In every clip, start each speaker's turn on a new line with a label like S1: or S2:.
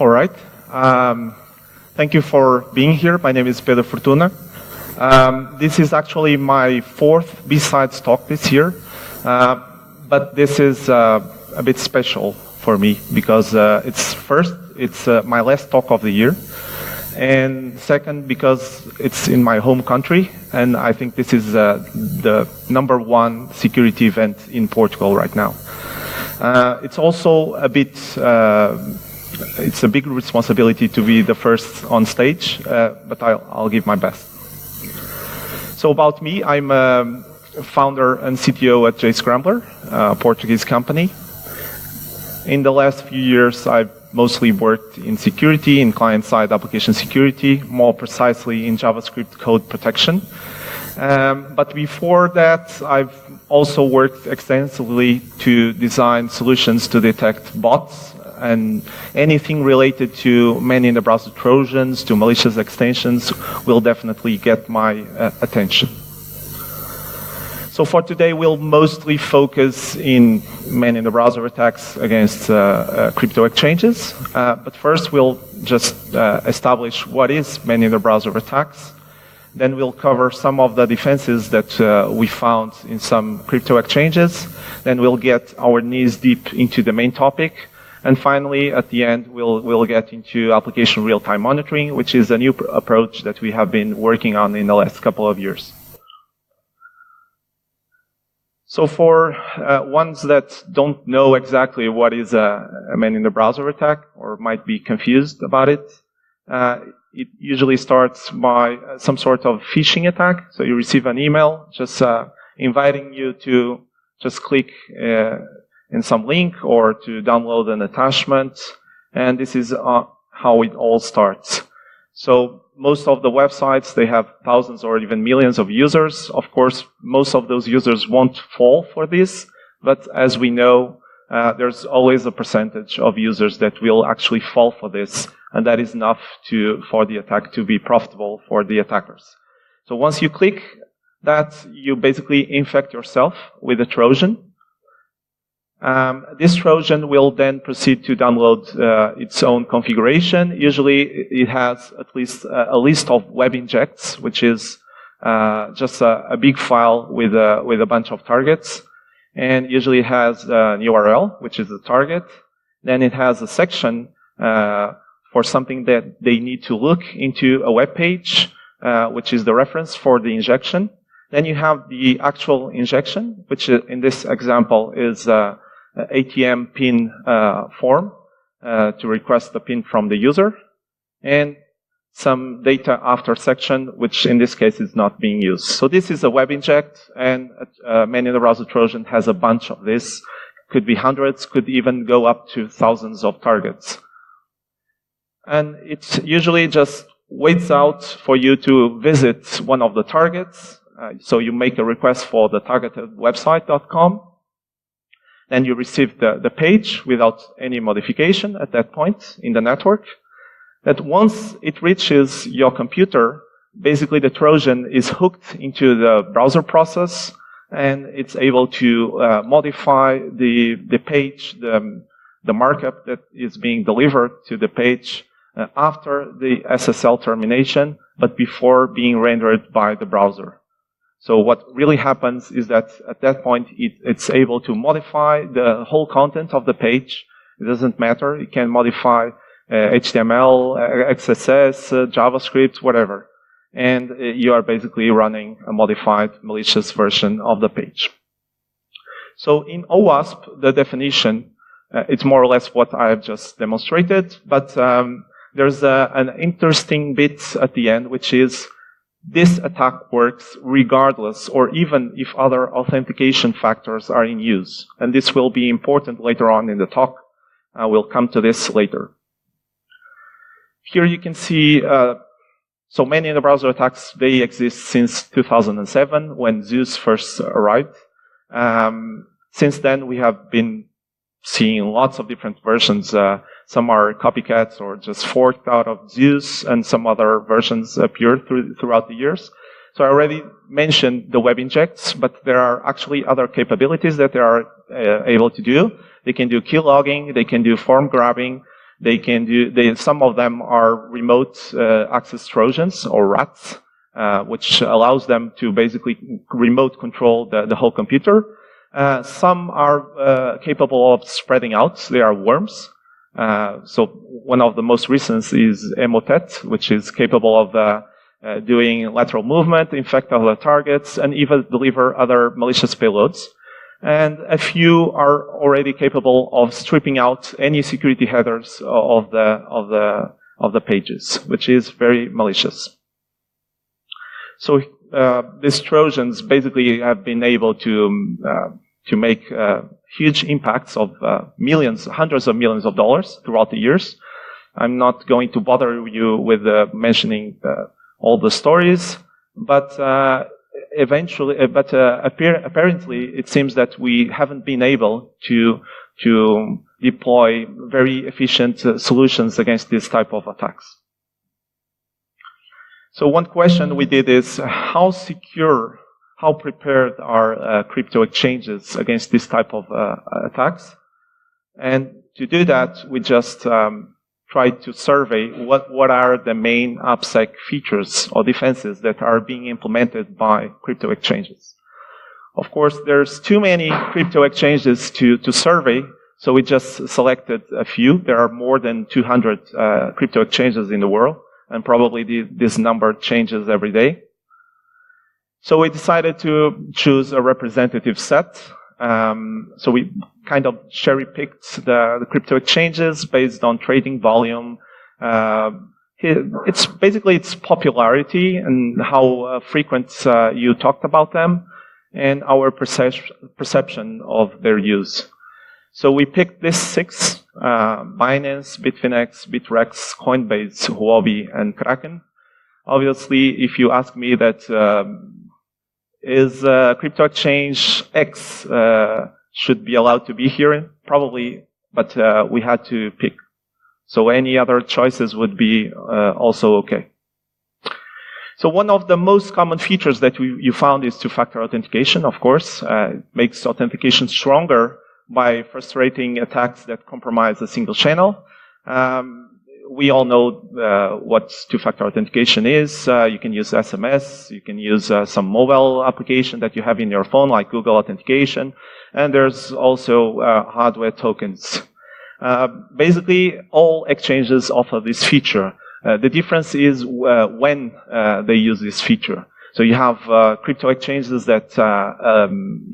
S1: All right. Thank you for being here. My name is Pedro Fortuna. This is actually my fourth BSides talk this year, but this is a bit special for me because it's my last talk of the year, and second because it's in my home country, and I think this is the #1 security event in Portugal right now. It's also a bit. It's a big responsibility to be the first on stage, but I'll give my best. So about me, I'm a founder and CTO at JScrambler, a Portuguese company. In the last few years, I've mostly worked in security, in client-side application security, more precisely in JavaScript code protection. But before that, I've also worked extensively to design solutions to detect bots and anything related to man-in-the-browser trojans, to malicious extensions, will definitely get my attention. So for today, we'll mostly focus in man-in-the-browser attacks against crypto exchanges. But first, we'll just establish what is man-in-the-browser attacks. Then we'll cover some of the defenses that we found in some crypto exchanges. Then we'll get our knees deep into the main topic. And finally, at the end, we'll get into application real-time monitoring, which is a new approach that we have been working on in the last couple of years. So for ones that don't know exactly what is a man-in-the-browser attack or might be confused about it, it usually starts by some sort of phishing attack. So you receive an email just inviting you to just click in some link or to download an attachment, and this is how it all starts. So most of the websites, they have thousands or even millions of users. Of course, most of those users won't fall for this, but as we know, there's always a percentage of users that will actually fall for this, and that is enough for the attack to be profitable for the attackers. So once you click that, you basically infect yourself with a Trojan. This Trojan will then proceed to download its own configuration. Usually it has at least a list of web injects, which is just a big file with a bunch of targets. And usually it has an URL, which is the target. Then it has a section for something that they need to look into a web page, which is the reference for the injection. Then you have the actual injection, which in this example is ATM PIN form to request the PIN from the user, and some data after section, which in this case is not being used. So this is a web inject, and man-in-the-browser Trojan has a bunch of this. Could be hundreds, could even go up to thousands of targets. And it usually just waits out for you to visit one of the targets. So you make a request for the targeted website.com. Then you receive the page without any modification at that point in the network. That once it reaches your computer, basically the Trojan is hooked into the browser process, and it's able to modify the page, the markup that is being delivered to the page after the SSL termination, but before being rendered by the browser. So what really happens is that at that point, it's able to modify the whole content of the page. It doesn't matter. It can modify HTML, XSS, JavaScript, whatever. And you are basically running a modified malicious version of the page. So in OWASP, the definition, it's more or less what I have just demonstrated, but there's an interesting bit at the end, which is this attack works regardless or even if other authentication factors are in use. And this will be important later on in the talk. We'll come to this later. Here you can see, so many in the browser attacks, they exist since 2007 when Zeus first arrived. Since then, we have been seeing lots of different versions. Some are copycats or just forked out of Zeus, and some other versions appear throughout the years. So I already mentioned the web injects, but there are actually other capabilities that they are able to do. They can do key logging, they can do form grabbing, Some of them are remote access trojans or rats, which allows them to basically remote control the whole computer. Some are capable of spreading out. They are worms. So one of the most recent is Emotet, which is capable of doing lateral movement, infect other targets, and even deliver other malicious payloads. And a few are already capable of stripping out any security headers of the pages, which is very malicious. So these Trojans basically have been able to make huge impacts of millions, hundreds of millions of dollars throughout the years. I'm not going to bother you with mentioning all the stories, but apparently it seems that we haven't been able to deploy very efficient solutions against this type of attacks. So one question we did is how prepared are crypto exchanges against this type of attacks? And to do that, we just tried to survey what are the main AppSec features or defenses that are being implemented by crypto exchanges. Of course, there's too many crypto exchanges to survey, so we just selected a few. There are more than 200 crypto exchanges in the world, and probably this number changes every day. So we decided to choose a representative set. So we kind of cherry-picked the crypto exchanges based on trading volume. It's basically its popularity and how frequent you talked about them, and our perception of their use. So we picked these 6, Binance, Bitfinex, Bitrex, Coinbase, Huobi, and Kraken. Obviously, if you ask me that is crypto exchange X should be allowed to be here? Probably, but we had to pick. So any other choices would be also okay. So one of the most common features that you found is two-factor authentication, of course. It makes authentication stronger by frustrating attacks that compromise a single channel. We all know what two-factor authentication is. You can use SMS, you can use some mobile application that you have in your phone, like Google Authentication, and there's also hardware tokens. Basically, all exchanges offer this feature. The difference is when they use this feature. So you have crypto exchanges that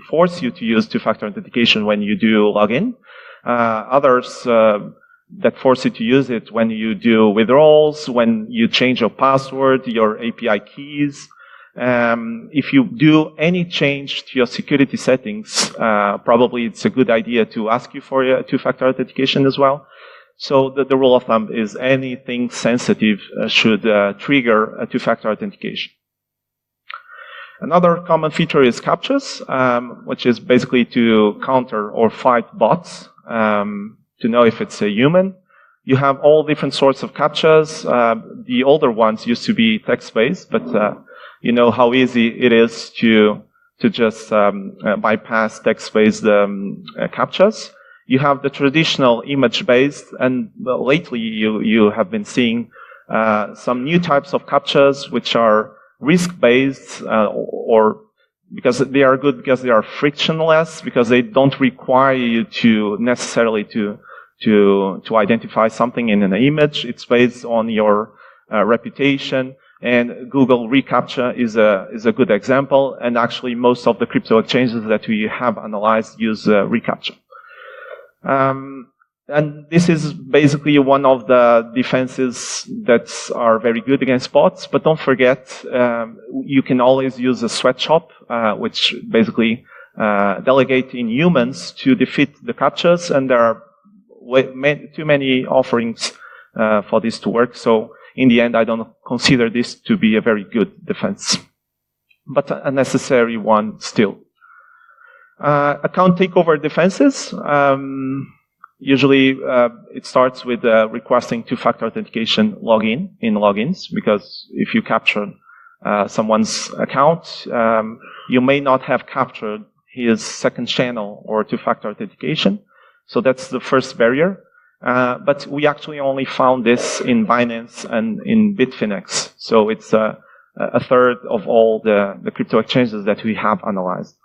S1: force you to use two-factor authentication when you do login. Others that force you to use it when you do withdrawals, when you change your password, your API keys. If you do any change to your security settings, probably it's a good idea to ask you for a two-factor authentication as well. So the rule of thumb is anything sensitive should trigger a two-factor authentication. Another common feature is CAPTCHAs, which is basically to counter or fight bots. To know if it's a human. You have all different sorts of CAPTCHAs. The older ones used to be text-based, but you know how easy it is to just bypass text-based CAPTCHAs. You have the traditional image-based, and lately you have been seeing some new types of CAPTCHAs which are risk-based or because they are good because they are frictionless, because they don't require you to necessarily to identify something in an image. It's based on your reputation, and Google reCAPTCHA is a good example. And actually, most of the crypto exchanges that we have analyzed use reCAPTCHA. And this is basically one of the defenses that are very good against bots. But don't forget, you can always use a sweatshop, which basically delegate in humans to defeat the CAPTCHAs, and there are too many offerings for this to work. So in the end, I don't consider this to be a very good defense, but a necessary one still. Account takeover defenses. Usually, it starts with requesting two-factor authentication login in logins, because if you capture someone's account, you may not have captured his second channel or two-factor authentication. So that's the first barrier. But we actually only found this in Binance and in Bitfinex. So it's a third of all the crypto exchanges that we have analyzed.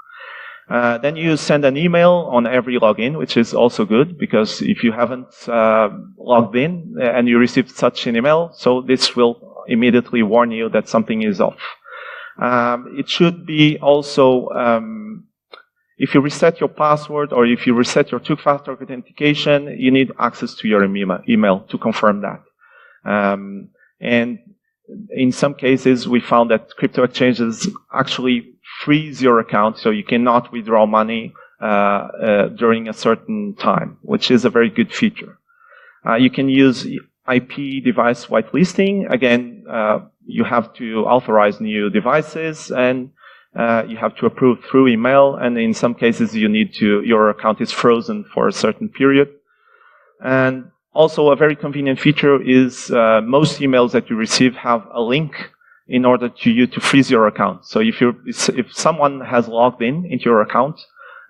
S1: Then you send an email on every login, which is also good, because if you haven't logged in and you receive such an email, so this will immediately warn you that something is off. It should be also, if you reset your password or if you reset your two-factor authentication, you need access to your email to confirm that. And in some cases, we found that crypto exchanges actually freeze your account, so you cannot withdraw money during a certain time, which is a very good feature. You can use IP device whitelisting. Again, you have to authorize new devices, and you have to approve through email, and in some cases your account is frozen for a certain period. And also a very convenient feature is most emails that you receive have a link in order to freeze your account. So if someone has logged into your account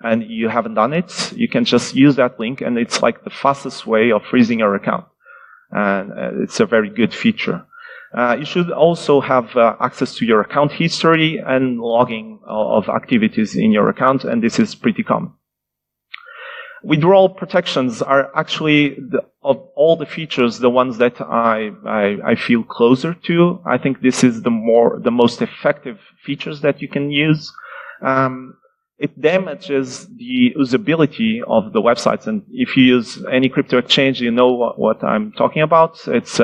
S1: and you haven't done it, you can just use that link, and it's like the fastest way of freezing your account. And it's a very good feature. You should also have access to your account history and logging of activities in your account, and this is pretty common. Withdrawal protections are actually, of all the features, the ones that I feel closer to. I think this is the most effective features that you can use. It damages the usability of the websites, and if you use any crypto exchange, you know what I'm talking about. It's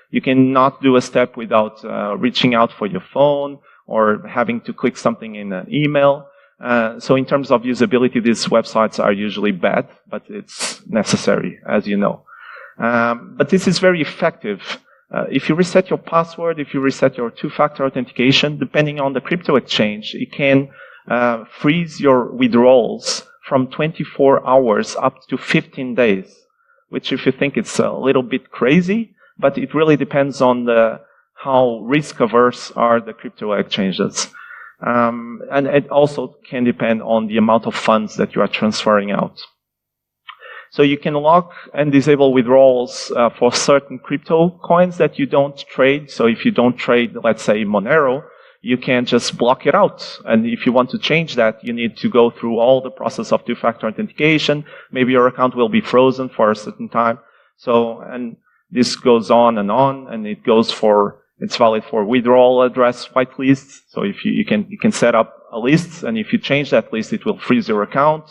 S1: you cannot do a step without reaching out for your phone or having to click something in an email. So in terms of usability, these websites are usually bad, but it's necessary, as you know. But this is very effective. If you reset your password, if you reset your two-factor authentication, depending on the crypto exchange, it can freeze your withdrawals from 24 hours up to 15 days, which if you think it's a little bit crazy, but it really depends on how risk-averse are the crypto exchanges. And it also can depend on the amount of funds that you are transferring out. So you can lock and disable withdrawals for certain crypto coins that you don't trade. So if you don't trade, let's say, Monero, you can just block it out. And if you want to change that, you need to go through all the process of two-factor authentication. Maybe your account will be frozen for a certain time. So, and this goes on, and it's valid for withdrawal address whitelists. So if you can set up a list, and if you change that list, it will freeze your account.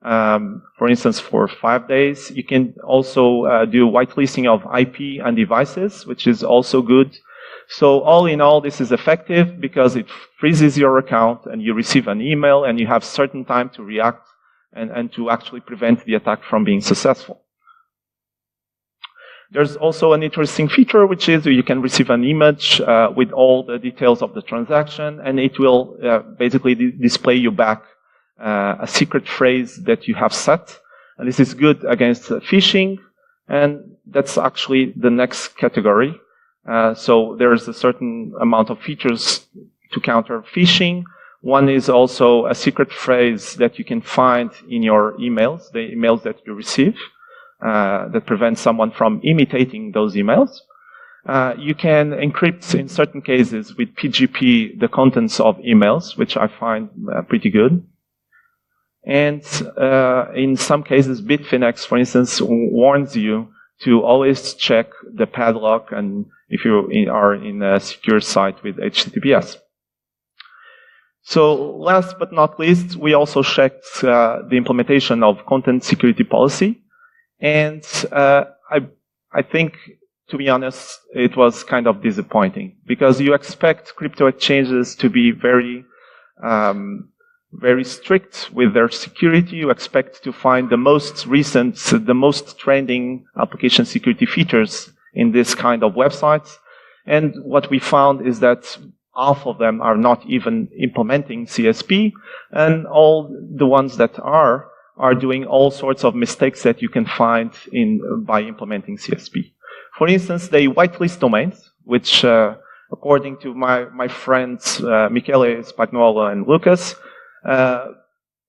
S1: For instance, for 5 days. You can also do whitelisting of IP and devices, which is also good. So all in all, this is effective because it freezes your account, and you receive an email, and you have certain time to react and to actually prevent the attack from being successful. There's also an interesting feature, which is you can receive an image with all the details of the transaction, and it will basically display you back a secret phrase that you have set. And this is good against phishing, and that's actually the next category. So there's a certain amount of features to counter phishing. One is also a secret phrase that you can find in your emails, the emails that you receive. That prevents someone from imitating those emails. You can encrypt, in certain cases, with PGP the contents of emails, which I find pretty good. And in some cases, Bitfinex, for instance, warns you to always check the padlock, and if you are in a secure site with HTTPS. So last but not least, we also checked the implementation of content security policy. And I think, to be honest, it was kind of disappointing, because you expect crypto exchanges to be very strict with their security. You expect to find the most recent, the most trending application security features in this kind of websites. And what we found is that half of them are not even implementing CSP, and all the ones that are doing all sorts of mistakes that you can find by implementing CSP. For instance, they whitelist domains, which, according to my friends Michele Spagnuolo and Lucas,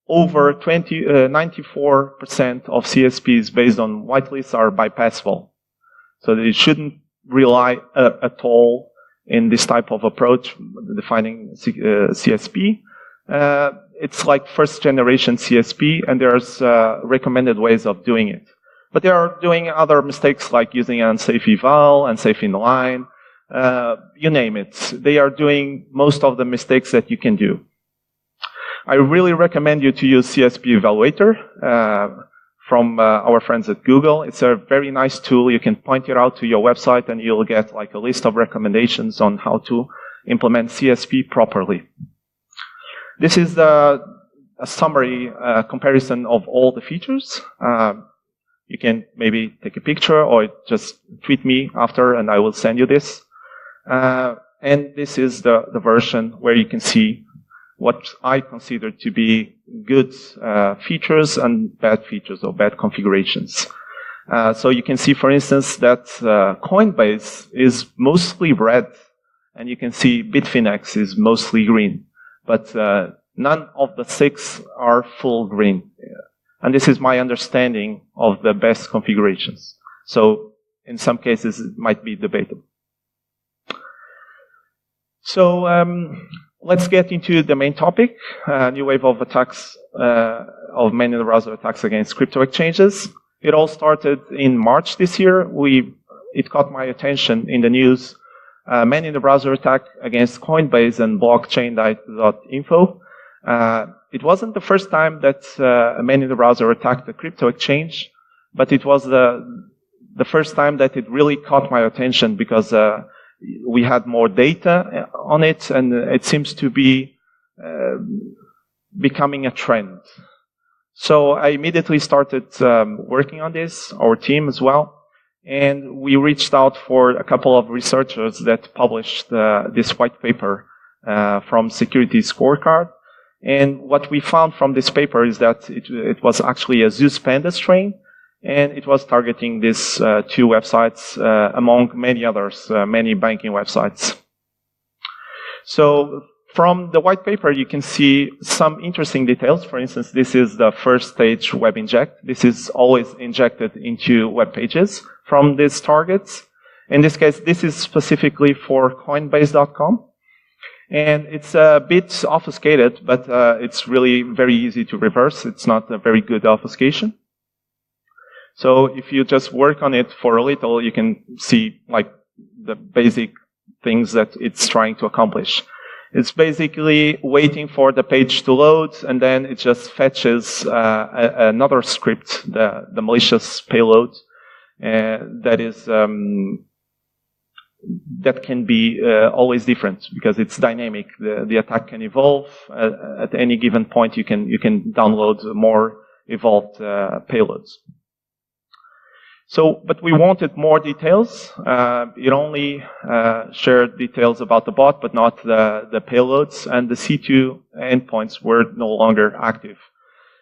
S1: over 94% of CSPs based on whitelists are bypassable. So they shouldn't rely at all in this type of approach, defining CSP. It's like first generation CSP, and there's recommended ways of doing it. But they are doing other mistakes like using unsafe eval, unsafe inline, you name it. They are doing most of the mistakes that you can do. I really recommend you to use CSP Evaluator from our friends at Google. It's a very nice tool. You can point it out to your website and you'll get like a list of recommendations on how to implement CSP properly. This is a summary comparison of all the features. You can maybe take a picture or just tweet me after and I will send you this. And this is the version where you can see what I consider to be good features and bad features or bad configurations. So you can see, for instance, that Coinbase is mostly red, and you can see Bitfinex is mostly green. But none of the 6 are full green. And this is my understanding of the best configurations. So in some cases, it might be debatable. So let's get into the main topic, new wave of attacks, of man-in-the-browser attacks against crypto exchanges. It all started in March this year. It caught my attention in the news. Man-in-the-browser attack against Coinbase and blockchain.info. It wasn't the first time that a man-in-the-browser attacked a crypto exchange, but it was the first time that it really caught my attention because we had more data on it, and it seems to be becoming a trend. So I immediately started working on this, our team as well, and we reached out for a couple of researchers that published this white paper from Security Scorecard. And what we found from this paper is that it was actually a Zeus Panda strain, and it was targeting these 2 websites among many others, many banking websites. So from the white paper, you can see some interesting details. For instance, this is the first stage web inject. This is always injected into web pages from these targets. In this case, this is specifically for Coinbase.com. And it's a bit obfuscated, but it's really very easy to reverse. It's not a very good obfuscation. So if you just work on it for a little, you can see like the basic things that it's trying to accomplish. It's basically waiting for the page to load, and then it just fetches another script, the malicious payload, that is that can be always different because it's dynamic. The attack can evolve. At any given point, you can download more evolved payloads. So, but we wanted more details. It only shared details about the bot, but not the payloads, and the C2 endpoints were no longer active.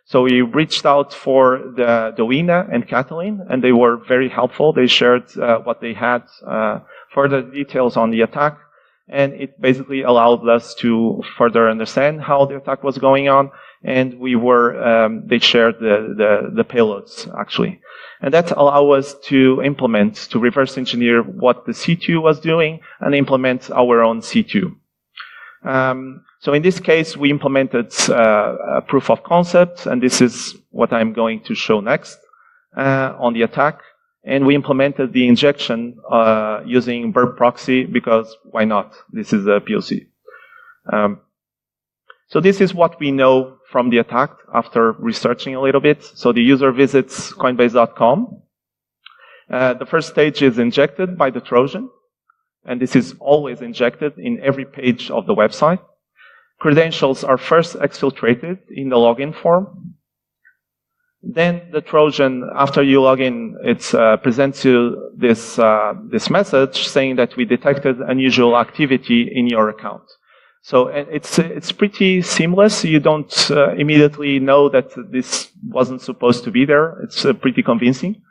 S1: So we reached out for the Dowina and Catalin, and they were very helpful. They shared what they had, further details on the attack, and it basically allowed us to further understand how the attack was going on, and they shared the payloads, actually. And that allowed us to reverse engineer what the C2 was doing and implement our own C2. So in this case, we implemented a proof of concept, and this is what I'm going to show next on the attack. And we implemented the injection using burp proxy because why not? This is a POC. So this is what we know from the attack after researching a little bit. So the user visits Coinbase.com. The first stage is injected by the Trojan, and this is always injected in every page of the website. Credentials are first exfiltrated in the login form. Then the Trojan, after you log in, it presents you this message saying that we detected unusual activity in your account. So it's pretty seamless. You don't immediately know that this wasn't supposed to be there. It's pretty convincing,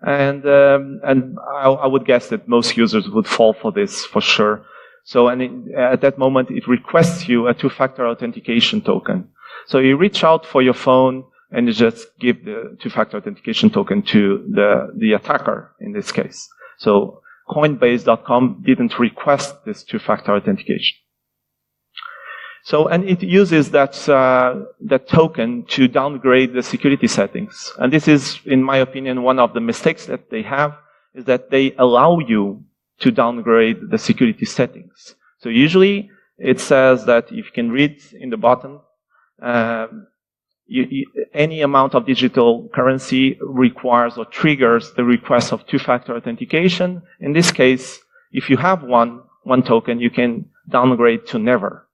S1: and I would guess that most users would fall for this for sure. So at that moment, it requests you a 2-factor authentication token. So you reach out for your phone and you just give the two-factor authentication token to the attacker in this case. So Coinbase.com didn't request this two-factor authentication. So, and it uses that token to downgrade the security settings. And this is, in my opinion, one of the mistakes that they have, is that they allow you to downgrade the security settings. So usually it says that if you can read in the bottom, any amount of digital currency requires or triggers the request of two-factor authentication. In this case, if you have one token, you can downgrade to never.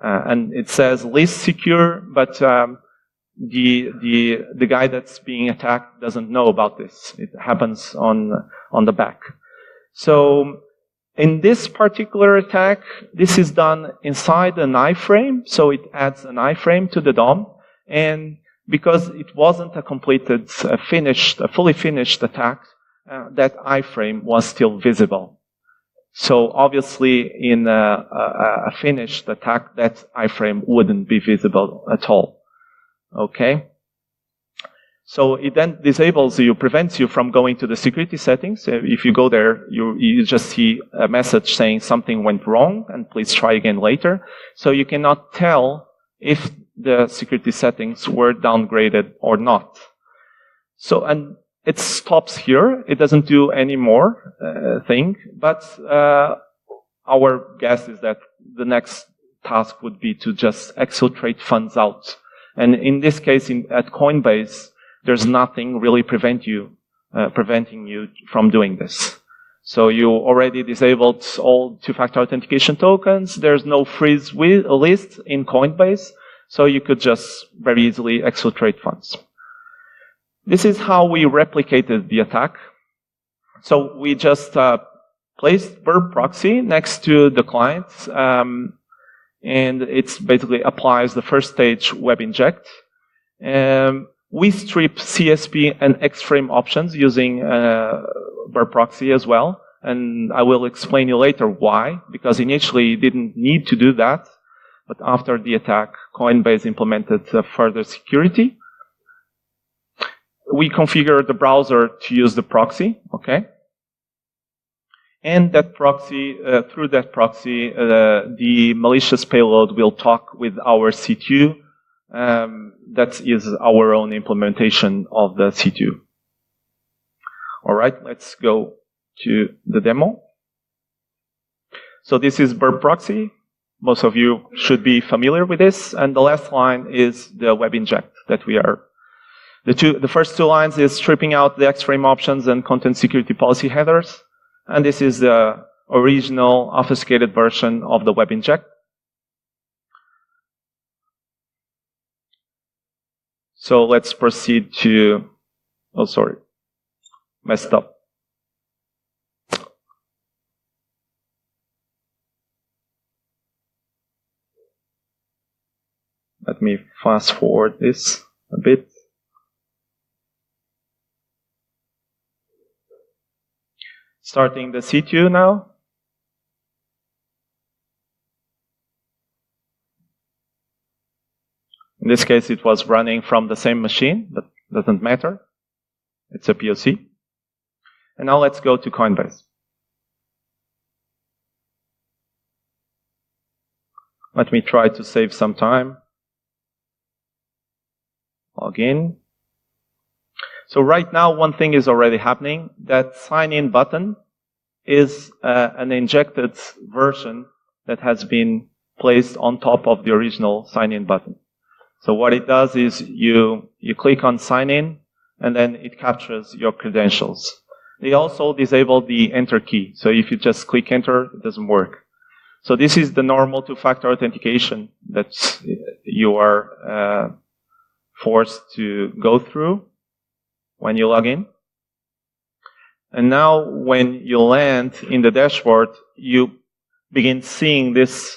S1: And it says least secure, but the guy that's being attacked doesn't know about this. It happens on the back. So in this particular attack, this is done inside an iframe, so it adds an iframe to the DOM, and because it wasn't a completed, a fully finished attack, that iframe was still visible. So obviously, in a finished attack, that iframe wouldn't be visible at all. Okay? So it then disables you, prevents you from going to the security settings. If you go there, you just see a message saying something went wrong, and please try again later. So you cannot tell if the security settings were downgraded or not. So, and it stops here. It doesn't do any more thing, but our guess is that the next task would be to just exfiltrate funds out. And in this case, at Coinbase, there's nothing really preventing you from doing this. So you already disabled all two-factor authentication tokens. There's no freeze list in Coinbase, so you could just very easily exfiltrate funds. This is how we replicated the attack. So we just placed Burp proxy next to the client, and it basically applies the first stage web inject. We strip CSP and X-frame options using Burp proxy as well, and I will explain you later why, because initially you didn't need to do that, but after the attack, Coinbase implemented further security. We configure the browser to use the proxy, okay? And that proxy, through that proxy, the malicious payload will talk with our C2. That is our own implementation of the C2. All right, let's go to the demo. So this is Burp proxy. Most of you should be familiar with this. And the last line is the web inject that we are. The first two lines is stripping out the X-frame options and content security policy headers. And this is the original obfuscated version of the web inject. So let's proceed to, oh, sorry, messed up. Let me fast forward this a bit. Starting the C2 now. In this case, it was running from the same machine, but doesn't matter. It's a POC. And now let's go to Coinbase. Let me try to save some time. Log in. So right now, one thing is already happening. That sign-in button is an injected version that has been placed on top of the original sign-in button. So what it does is you click on sign-in, and then it captures your credentials. They also disable the enter key. So if you just click enter, it doesn't work. So this is the normal two-factor authentication that you are forced to go through when you log in. And now when you land in the dashboard, you begin seeing this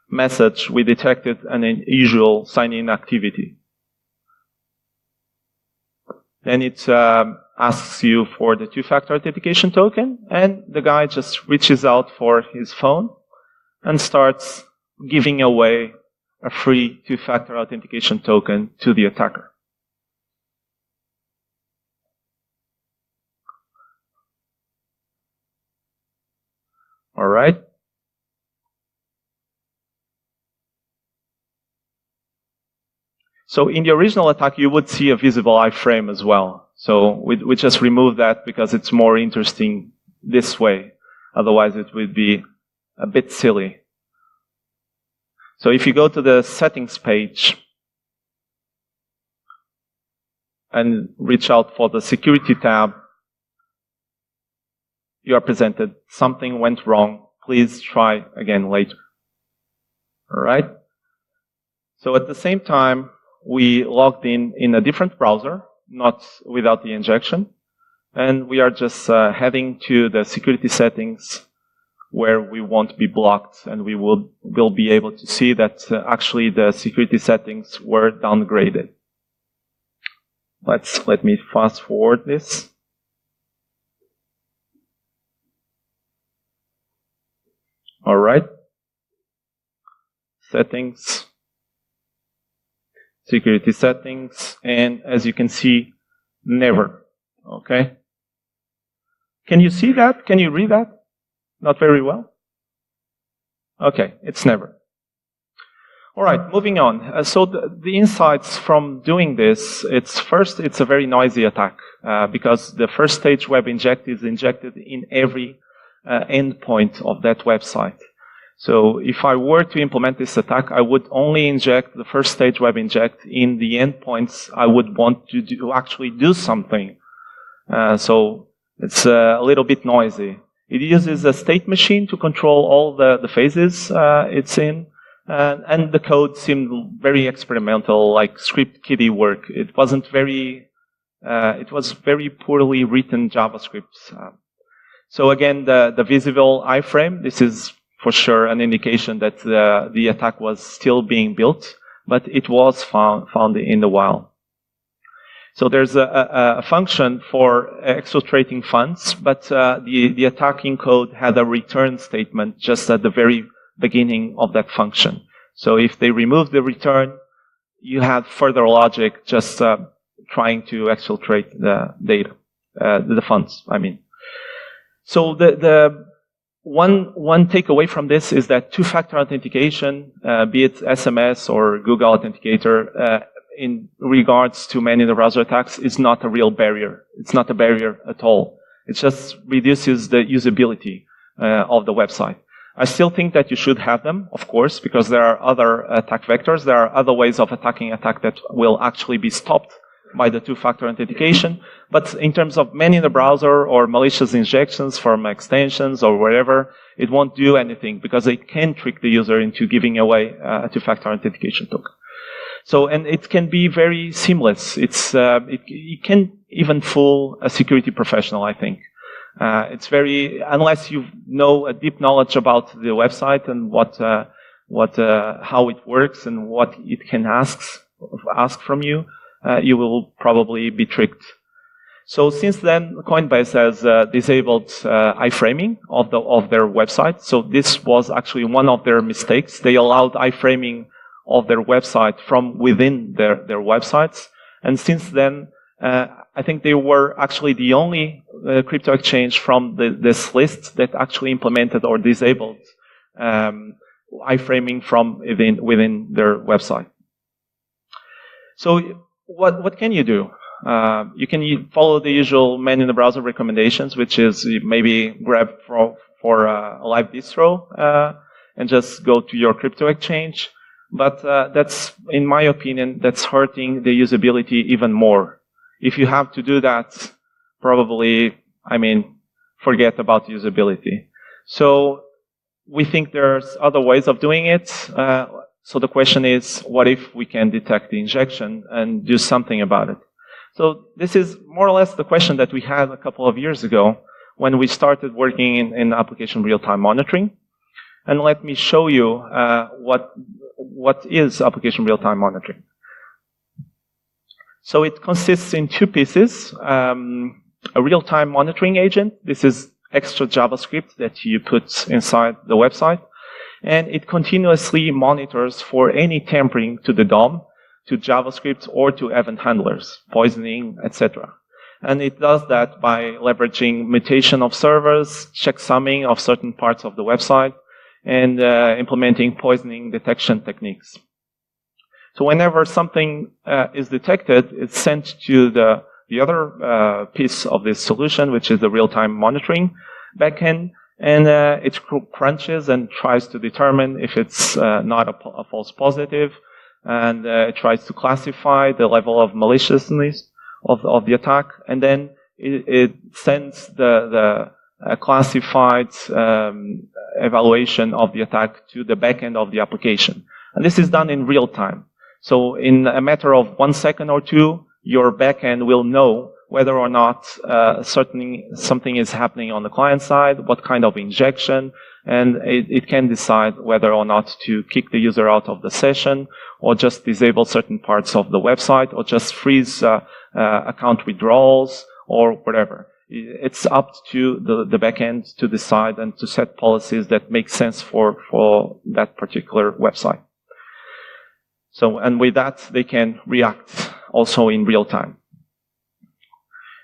S1: message: we detected an unusual sign-in activity. Then it asks you for the two-factor authentication token, and the guy just reaches out for his phone and starts giving away a free two-factor authentication token to the attacker. All right. So in the original attack, you would see a visible iframe as well. So we just remove that because it's more interesting this way. Otherwise, it would be a bit silly. So if you go to the settings page and reach out for the security tab, you are presented, something went wrong. Please try again later. All right. So at the same time, we logged in a different browser, not without the injection. And we are just heading to the security settings where we won't be blocked, and we will be able to see that actually the security settings were downgraded. Let me fast forward this. All right. Settings. Security settings, and as you can see, never. Okay? Can you see that? Can you read that? Not very well? Okay, it's never. All right, moving on. So the insights from doing this, it's a very noisy attack because the first stage web inject is injected in every endpoint of that website. So if I were to implement this attack, I would only inject the first stage web inject in the endpoints I would want to actually do something. So it's a little bit noisy. It uses a state machine to control all the phases it's in. And the code seemed very experimental, like script kiddie work. It wasn't very, it was very poorly written JavaScript. So again, the visible iframe, this is for sure an indication that the attack was still being built, but it was found in the wild. So there's a function for exfiltrating funds, but the attacking code had a return statement just at the very beginning of that function. So if they remove the return, you have further logic just trying to exfiltrate the data, the funds, I mean. So the one takeaway from this is that two-factor authentication, be it SMS or Google Authenticator, in regards to many of the browser attacks, is not a real barrier. It's not a barrier at all. It just reduces the usability of the website. I still think that you should have them, of course, because there are other attack vectors. There are other ways of attacking attack that will actually be stopped by the two-factor authentication. But in terms of many in the browser or malicious injections from extensions or wherever, it won't do anything because it can trick the user into giving away a two-factor authentication token. So, and it can be very seamless. It can even fool a security professional, I think. It's very, unless you know a deep knowledge about the website and how it works and what it can ask from you, you will probably be tricked. So since then, Coinbase has disabled iframing of their website. So this was actually one of their mistakes. They allowed iframing of their website from within their websites. And since then, I think they were actually the only crypto exchange from this list that actually implemented or disabled iframing from within their website. So what can you do? You can follow the usual man in the browser recommendations, which is maybe grab for a live distro and just go to your crypto exchange. But that's, in my opinion, that's hurting the usability even more. If you have to do that, probably, forget about usability. So we think there's other ways of doing it. So the question is, what if we can detect the injection and do something about it? So this is more or less the question that we had a couple of years ago when we started working in application real-time monitoring. And let me show you what is application real-time monitoring. So it consists in two pieces. A real-time monitoring agent. This is extra JavaScript that you put inside the website. And it continuously monitors for any tampering to the DOM, to JavaScript, or to event handlers, poisoning, etc. And it does that by leveraging mutation of servers, checksumming of certain parts of the website, and implementing poisoning detection techniques. So whenever something is detected, it's sent to the other piece of this solution, which is the real-time monitoring backend, and it crunches and tries to determine if it's not a false positive, and it tries to classify the level of maliciousness of the attack, and then it sends the classified evaluation of the attack to the backend of the application. And this is done in real time. So in a matter of 1 second or two, your backend will know whether or not something is happening on the client side, what kind of injection, and it can decide whether or not to kick the user out of the session, or just disable certain parts of the website, or just freeze account withdrawals, or whatever. It's up to the backend to decide and to set policies that make sense for that particular website. So, and with that, they can react also in real time.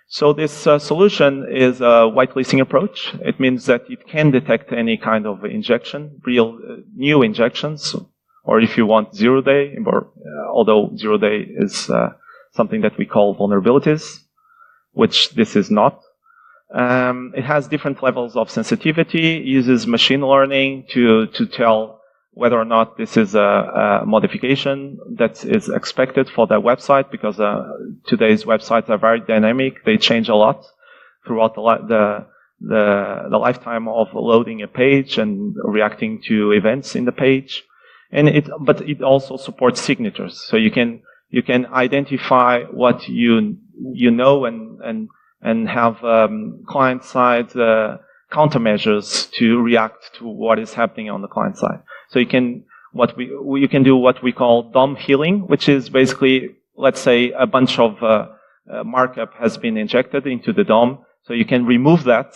S1: So this solution is a whitelisting approach. It means that it can detect any kind of injection, new injections, or if you want 0-day, or although 0-day is something that we call vulnerabilities, which this is not. It has different levels of sensitivity, uses machine learning to tell whether or not this is a modification that is expected for the website, because today's websites are very dynamic. They change a lot throughout the lifetime of loading a page and reacting to events in the page. But it also supports signatures, so you can identify what you know and have client-side countermeasures to react to what is happening on the client side. So you can do what we call DOM healing, which is basically, let's say, a bunch of markup has been injected into the DOM. So you can remove that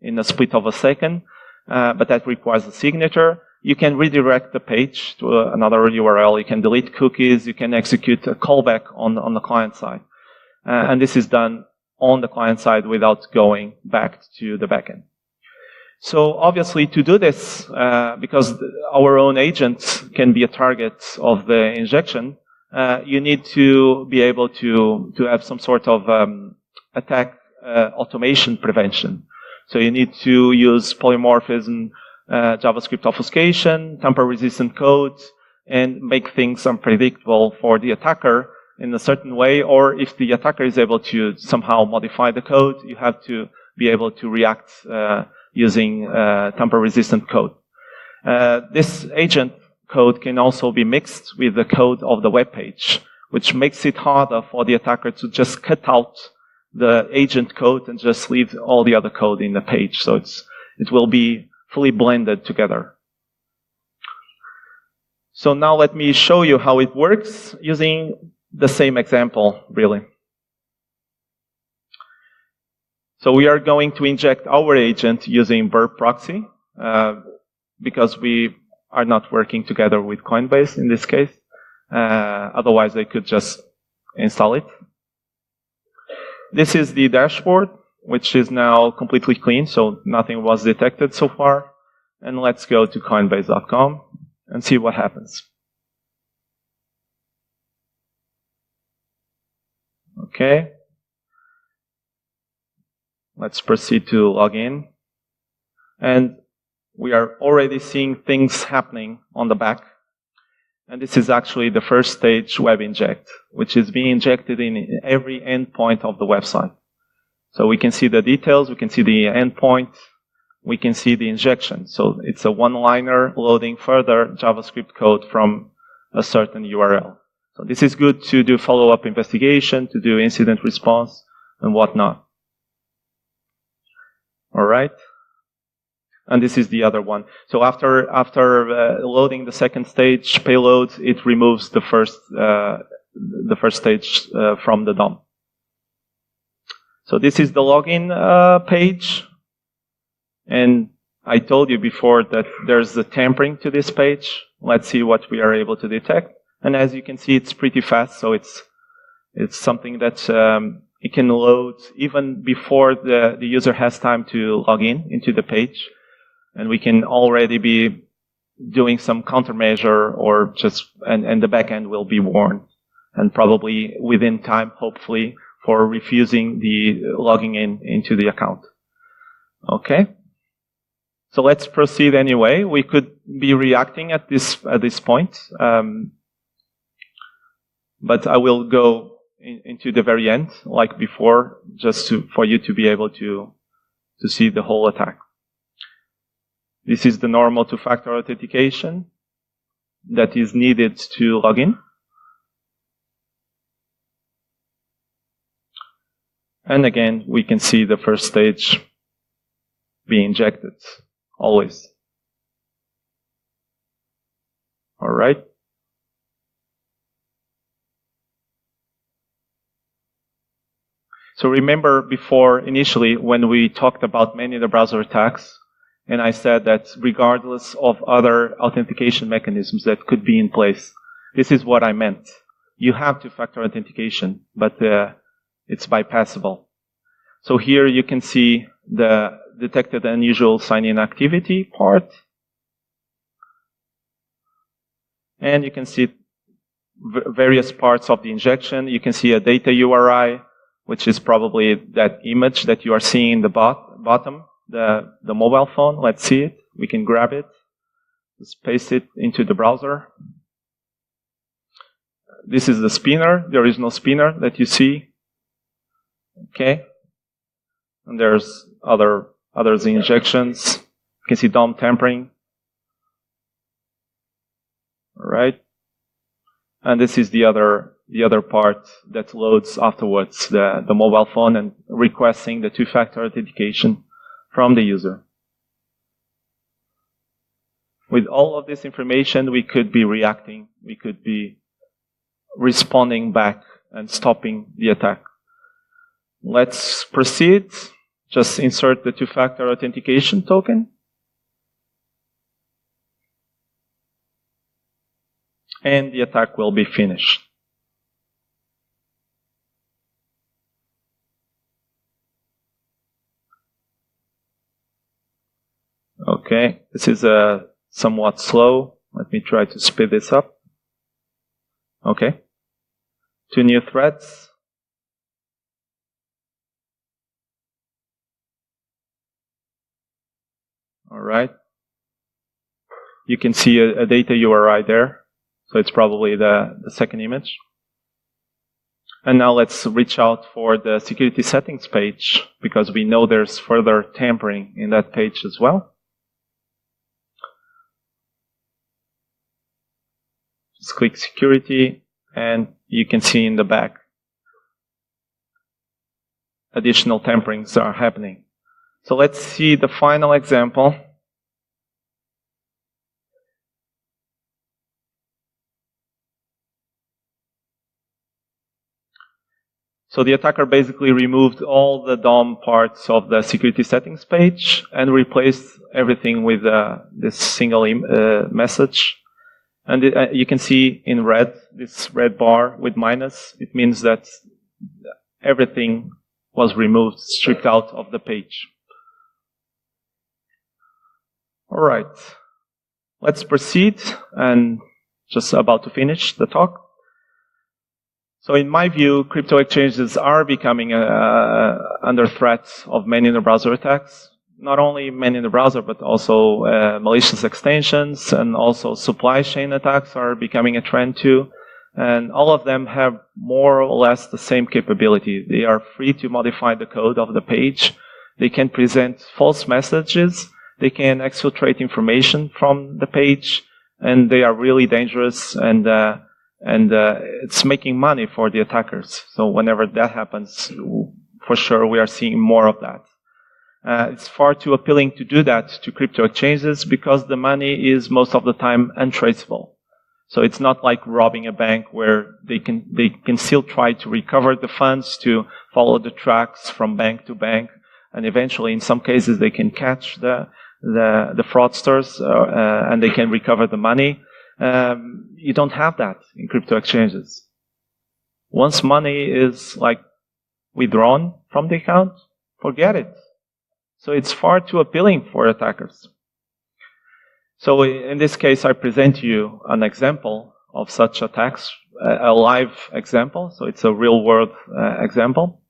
S1: in a split of a second, but that requires a signature. You can redirect the page to another URL. You can delete cookies. You can execute a callback on the client side. And this is done on the client side without going back to the backend. So obviously to do this, because our own agent can be a target of the injection, you need to be able to have some sort of attack automation prevention. So you need to use polymorphism, JavaScript obfuscation, tamper-resistant code, and make things unpredictable for the attacker in a certain way. Or if the attacker is able to somehow modify the code, you have to be able to react using tamper-resistant code. This agent code can also be mixed with the code of the web page, which makes it harder for the attacker to just cut out the agent code and just leave all the other code in the page. So it will be fully blended together. So now let me show you how it works using the same example, really. So we are going to inject our agent using Burp proxy, because we are not working together with Coinbase in this case. Otherwise, they could just install it. This is the dashboard, which is now completely clean, so nothing was detected so far. And let's go to Coinbase.com and see what happens. Okay. Let's proceed to log in. And we are already seeing things happening on the back. And this is actually the first stage web inject, which is being injected in every endpoint of the website. So we can see the details, we can see the endpoint, we can see the injection. So it's a one-liner loading further JavaScript code from a certain URL. So this is good to do follow-up investigation, to do incident response, and whatnot. All right. And this is the other one. So after loading the second stage payload, it removes the first stage from the DOM. So this is the login page, and I told you before that there's the tampering to this page. Let's see what we are able to detect. And as you can see, it's pretty fast, so it's something that it can load even before the user has time to log into the page. And we can already be doing some countermeasure or just, and the backend will be warned. And probably within time, hopefully, for refusing the logging into the account. Okay? So let's proceed anyway. We could be reacting at this point. But I will go into the very end, like before, just for you to be able to see the whole attack. This is the normal two-factor authentication that is needed to log in. And again, we can see the first stage being injected, always. All right. So remember before, initially, when we talked about man-in-the-browser attacks, and I said that regardless of other authentication mechanisms that could be in place, this is what I meant. You have two-factor authentication, but it's bypassable. So here you can see the detected unusual sign-in activity part. And you can see various parts of the injection. You can see a data URI, which is probably that image that you are seeing in the bottom, the mobile phone. Let's see it. We can grab it. Just paste it into the browser. This is the spinner, the original spinner that you see. Okay. And there's other injections. You can see DOM tampering. All right. And this is the other part that loads afterwards, the mobile phone, and requesting the two-factor authentication from the user. With all of this information, we could be reacting, we could be responding back and stopping the attack. Let's proceed. Just insert the two-factor authentication token. And the attack will be finished. Okay, this is somewhat slow. Let me try to speed this up. Okay. 2 new threads. All right. You can see a data URI there. So it's probably the second image. And now let's reach out for the security settings page, because we know there's further tampering in that page as well. Just click security, and you can see in the back additional tamperings are happening. So let's see the final example. So the attacker basically removed all the DOM parts of the security settings page and replaced everything with this single message. And you can see in red, this red bar with minus. It means that everything was removed, stripped out of the page. All right. Let's proceed, and just about to finish the talk. So in my view, crypto exchanges are becoming under threat of man-in-the-browser attacks. Not only man-in-the-browser, but also malicious extensions, and also supply chain attacks are becoming a trend too. And all of them have more or less the same capability. They are free to modify the code of the page. They can present false messages. They can exfiltrate information from the page. And they are really dangerous, and it's making money for the attackers. So whenever that happens, for sure we are seeing more of that. It's far too appealing to do that to crypto exchanges, because the money is most of the time untraceable. So it's not like robbing a bank, where they can still try to recover the funds, to follow the tracks from bank to bank, and eventually in some cases they can catch the the fraudsters, and they can recover the money. You don't have that in crypto exchanges. Once money is like withdrawn from the account, forget it. So it's far too appealing for attackers. So in this case, I present you an example of such attacks, a live example. So it's a real-world example.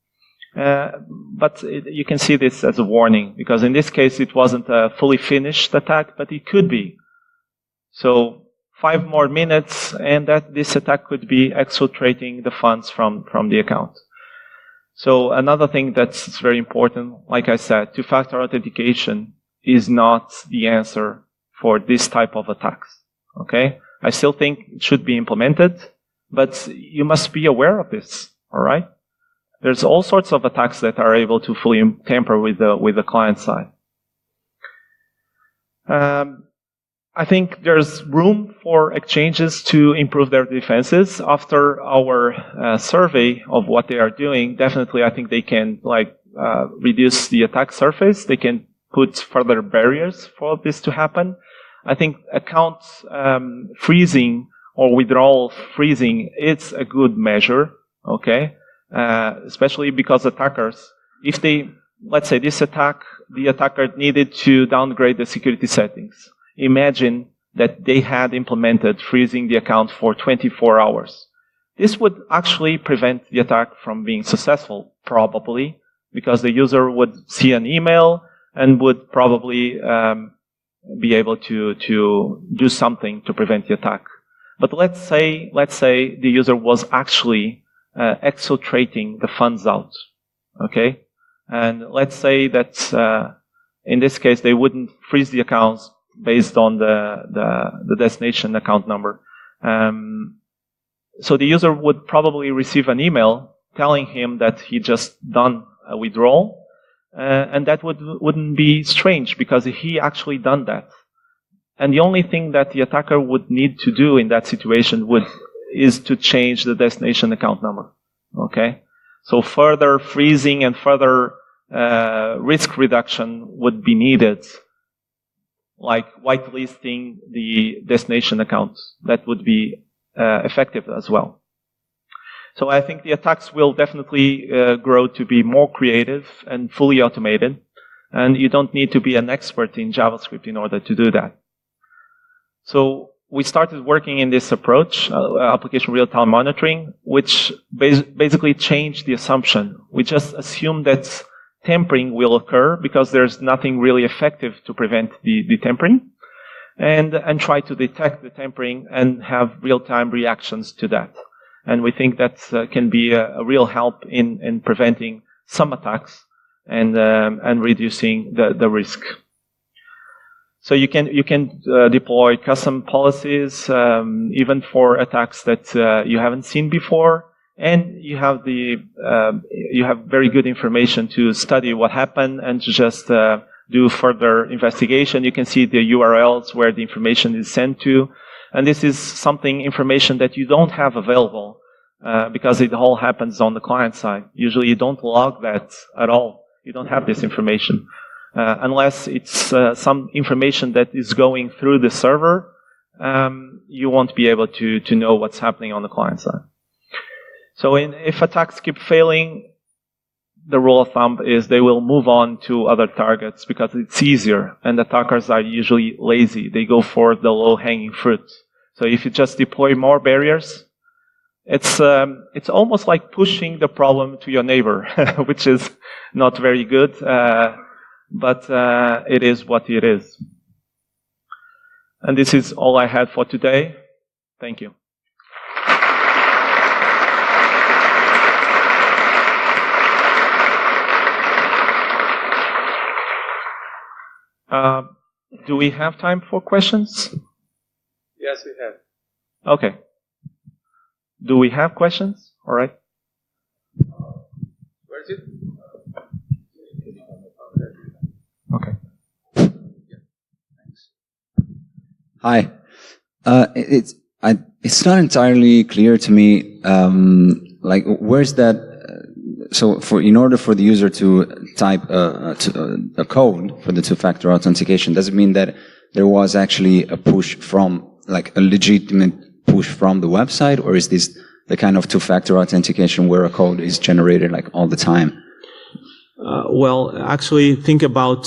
S1: But you can see this as a warning, because in this case, it wasn't a fully finished attack, but it could be. So 5 more minutes, and this attack could be exfiltrating the funds from the account. So another thing that's very important, like I said, two-factor authentication is not the answer for this type of attacks. Okay? I still think it should be implemented, but you must be aware of this. All right? There's all sorts of attacks that are able to fully tamper with the client side. I think there's room for exchanges to improve their defenses. After our survey of what they are doing, definitely I think they can reduce the attack surface. They can put further barriers for this to happen. I think account freezing or withdrawal freezing is a good measure, okay? Especially because attackers, if they, let's say this attack, the attacker needed to downgrade the security settings. Imagine that they had implemented freezing the account for 24 hours. This would actually prevent the attack from being successful, probably, because the user would see an email and would probably be able to do something to prevent the attack. But let's say the user was actually exfiltrating the funds out, okay? And let's say that in this case they wouldn't freeze the accounts based on the destination account number. So the user would probably receive an email telling him that he just done a withdrawal, and that wouldn't be strange because he actually done that. And the only thing that the attacker would need to do in that situation is to change the destination account number. Okay, so further freezing and further risk reduction would be needed, like whitelisting the destination account. That would be effective as well. So I think the attacks will definitely grow to be more creative and fully automated, and you don't need to be an expert in JavaScript in order to do that. So we started working in this approach, application real-time monitoring, which basically changed the assumption. We just assume that tampering will occur because there's nothing really effective to prevent the tampering, and try to detect the tampering and have real-time reactions to that. And we think that can be a real help in preventing some attacks and reducing the risk. So you can deploy custom policies even for attacks that you haven't seen before, and you have very good information to study what happened and to just do further investigation. You can see the URLs where the information is sent to, and this is information that you don't have available because it all happens on the client side. Usually you don't log that at all. You don't have this information. Unless it's some information that is going through the server, you won't be able to know what's happening on the client side. So if attacks keep failing, the rule of thumb is they will move on to other targets because it's easier, and attackers are usually lazy. They go for the low-hanging fruit. So if you just deploy more barriers, it's almost like pushing the problem to your neighbor, which is not very good. But it is what it is. And this is all I had for today. Thank you. Do we have time for questions?
S2: Yes, we have.
S1: Okay. Do we have questions? All right.
S2: Where is it?
S1: Okay.
S3: Thanks. Hi. It's not entirely clear to me, where's that in order for the user to type a code for the two-factor authentication, does it mean that there was actually a push from, like a legitimate push from the website, or is this the kind of two-factor authentication where a code is generated like all the time?
S4: Well, actually, think about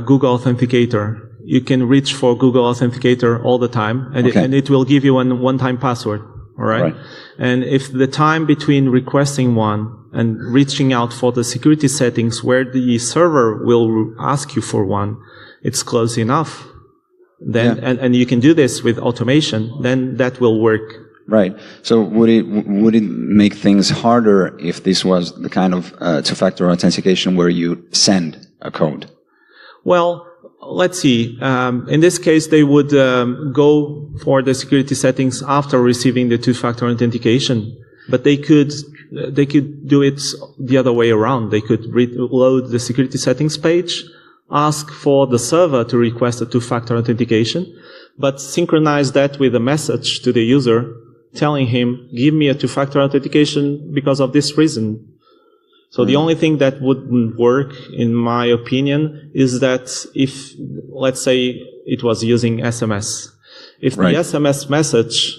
S4: Google Authenticator. You can reach for Google Authenticator all the time, and, it will give you a one-time password. All right? And if the time between requesting one and reaching out for the security settings where the server will ask you for one, it's close enough, then and you can do this with automation, then that will work.
S3: Right. So would it make things harder if this was the kind of two-factor authentication where you send a code?
S4: Well, let's see. In this case, they would go for the security settings after receiving the two-factor authentication, but they could do it the other way around. They could load the security settings page, ask for the server to request a two-factor authentication, but synchronize that with a message to the user telling him, give me a two-factor authentication because of this reason. So the only thing that wouldn't work, in my opinion, is that if, let's say, it was using SMS. If the SMS message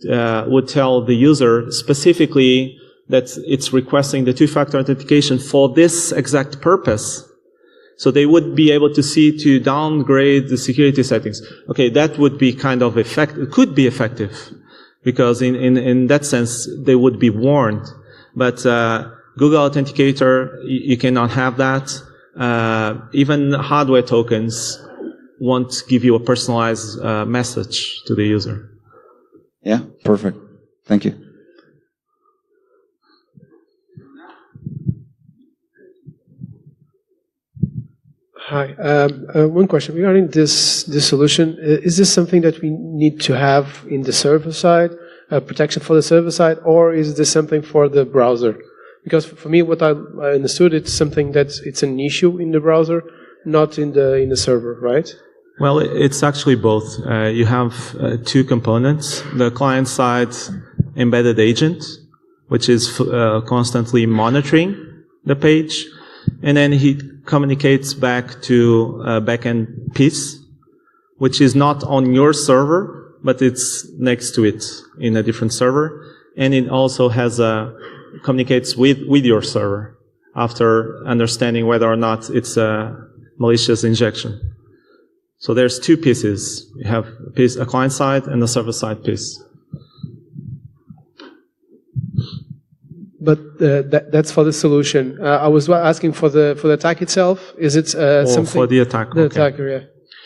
S4: would tell the user specifically that it's requesting the two-factor authentication for this exact purpose, so they would be able to see to downgrade the security settings. Okay, that would be kind of could be effective, because in that sense, they would be warned. But Google Authenticator, you cannot have that. Even hardware tokens won't give you a personalized message to the user.
S3: Yeah, perfect. Thank you.
S2: Hi. One question regarding this solution. Is this something that we need to have in the server side, protection for the server side, or is this something for the browser? Because for me, what I understood, it's something it's an issue in the browser, not in the server, right?
S4: Well, it's actually both. You have two components: the client-side embedded agent, which is constantly monitoring the page, and then he communicates back to a backend piece, which is not on your server, but it's next to it in a different server, and it also has communicates with your server after understanding whether or not it's a malicious injection. So there's two pieces. You have a client side and a server side piece.
S2: But that's for the solution. I was asking for the attack itself. Is it something
S4: for the attack?
S2: The attacker, yeah.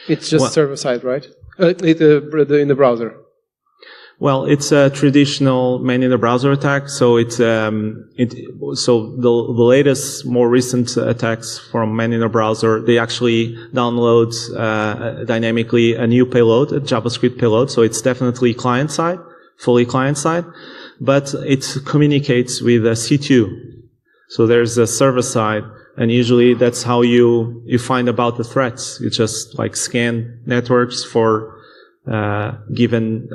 S2: It's just server side, right? In the browser.
S4: Well, it's a traditional man in the browser attack. So it's so the latest, more recent attacks from man in the browser, they actually download dynamically a new payload, a JavaScript payload. So it's definitely client side, fully client side, but it communicates with a C2. So there's a server side, and usually that's how you find about the threats. You just like scan networks for given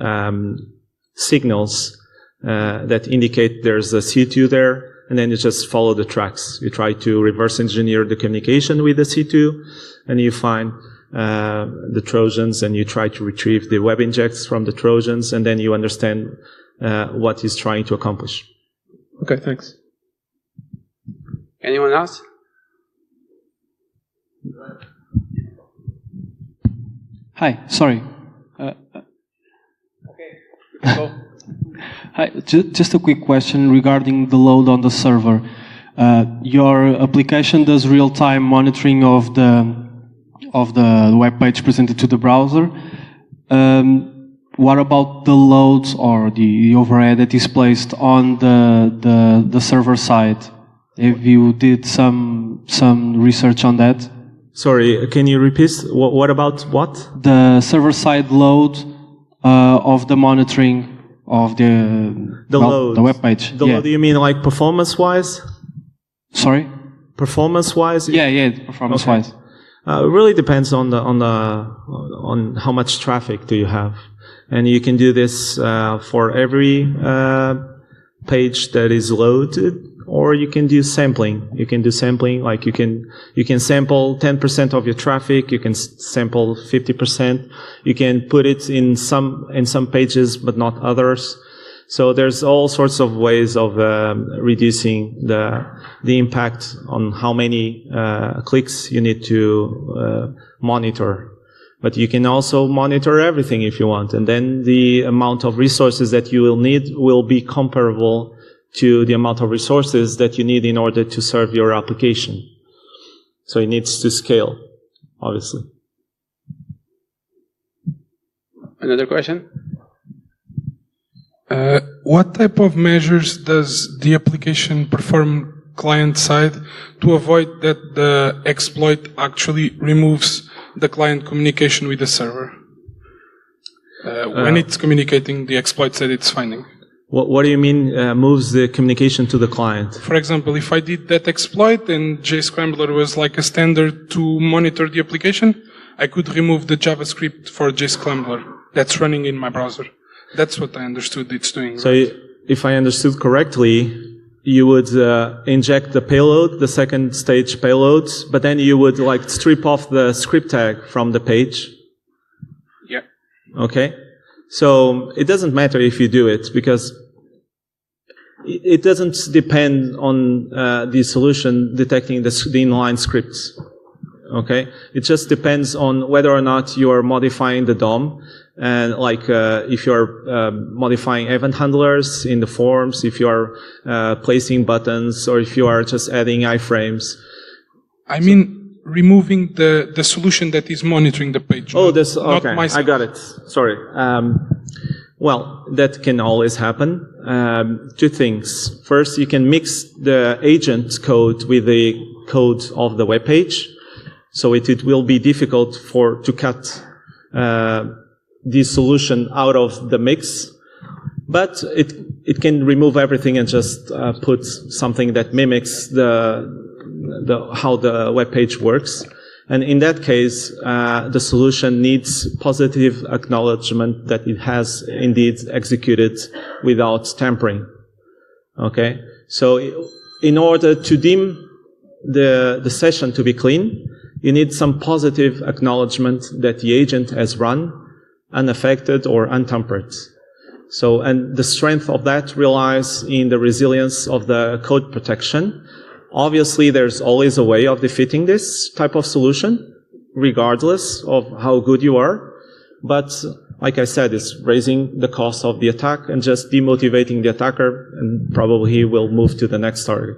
S4: signals that indicate there's a C2 there, and then you just follow the tracks. You try to reverse engineer the communication with the C2, and you find the trojans, and you try to retrieve the web injects from the trojans, and then you understand what he's trying to accomplish.
S2: Okay, thanks.
S5: Anyone else?
S6: Hi, sorry.
S5: Go.
S6: Hi, just a quick question regarding the load on the server. Your application does real-time monitoring of the web page presented to the browser. What about the loads or the overhead that is placed on the server side? Have you did some research on that?
S4: Sorry, can you repeat? What about what?
S6: The server side load of the monitoring of the web page.
S4: The load, you mean like performance-wise?
S6: Sorry?
S4: Performance-wise?
S6: Yeah, performance-wise.
S4: It really depends on how much traffic do you have, and you can do this for every page that is loaded or you can do sampling. You can do sampling, like you can sample 10% of your traffic, you can sample 50%, you can put it in some pages but not others. So there's all sorts of ways of reducing the impact on how many clicks you need to monitor. But you can also monitor everything if you want, and then the amount of resources that you will need will be comparable to the amount of resources that you need in order to serve your application. So it needs to scale, obviously.
S5: Another question?
S7: What type of measures does the application perform client side to avoid that the exploit actually removes the client communication with the server when it's communicating the exploits that it's finding?
S4: What do you mean moves the communication to the client?
S7: For example, if I did that exploit and JScrambler was like a standard to monitor the application, I could remove the JavaScript for JScrambler that's running in my browser. That's what I understood it's doing.
S4: So
S7: right?
S4: if I understood correctly, you would inject the payload, the second stage payload, but then you would like strip off the script tag from the page.
S7: Yeah.
S4: Okay. So it doesn't matter if you do it, because it doesn't depend on the solution detecting the inline scripts. Okay. It just depends on whether or not you are modifying the DOM. And like if you're modifying event handlers in the forms, if you are placing buttons, or if you are just adding iframes.
S7: I mean, removing the solution that is monitoring the page.
S4: Oh, that's okay.
S7: Not myself.
S4: I got it. Sorry. Well, that can always happen. Two things. First, you can mix the agent code with the code of the web page, so it will be difficult to cut this solution out of the mix, but it can remove everything and just put something that mimics how the web page works. And in that case, the solution needs positive acknowledgement that it has indeed executed without tampering. Okay, so in order to deem the session to be clean, you need some positive acknowledgement that the agent has run unaffected or untampered. So, and the strength of that relies in the resilience of the code protection. Obviously, there's always a way of defeating this type of solution, regardless of how good you are. But, like I said, it's raising the cost of the attack and just demotivating the attacker, and probably he will move to the next target.